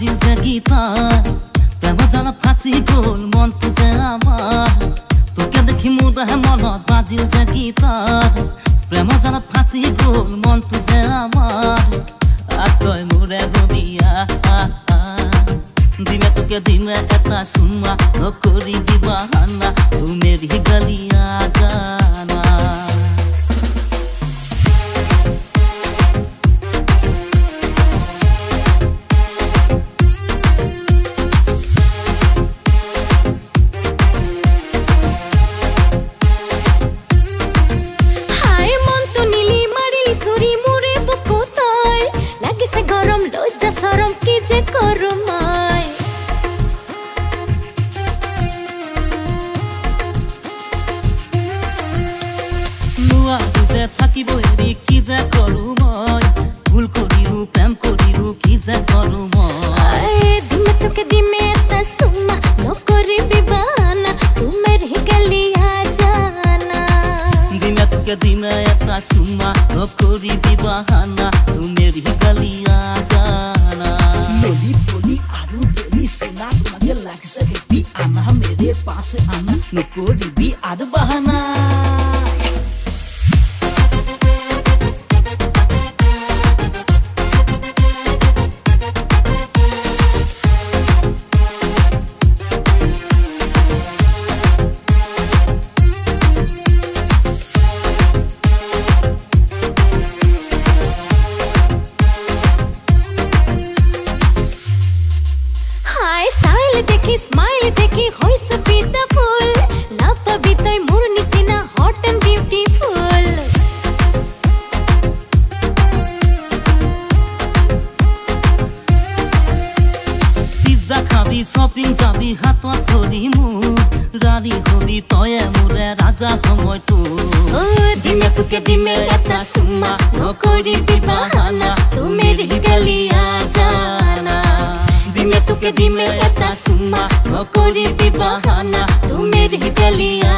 বাজিল যে গীতার প্রেম জালত ফাঁসি গ'ল মনটো যে আমার তোকে দেখি মোৰ দেহে মনত বাজিল যে গীতার প্রেম জালত ফাঁসি গ'ল মনটো যে আমার আর তই মোৰে হবিয়া দিমে তোকে দিমে এটা চুমা নকৰিবি বাহানা তু মেৰি গলিয়া জানা বুঝে থাকিব এৰি কি যে কৰো মই ভুল কৰিলো প্ৰেম কৰিলো কি যে কৰো মই দিমে তোকে দিমে এটা চুমা নকৰিবি বাহানা তু মেৰি গলিয়া জানা দিমে তোকে দিমে এটা চুমা নকৰিবি বাহানা তু মেৰি গলিয়া জানা मेरी बोली आरू देनी सुना तुम्हें लग सके भी आना मेरे पास आना नकोरिबी आरू बहाना देखी स्माइल देखी होई सफीदा फूल ना पबी तोय मोर निसिना हॉट एंड ब्यूटीफुल पिज्जा खाबी शॉपिंग जाबी हाथ धरी मोर रानी हबी तय मोरे राजा समय तो दिमे तुके दिमे एटा सुमा नकरिबि बाहाना तू मेरी गलिया जाना दिमे तुके दिमे एटा सुमा नकरिबि बाहाना तू मेरी गलिया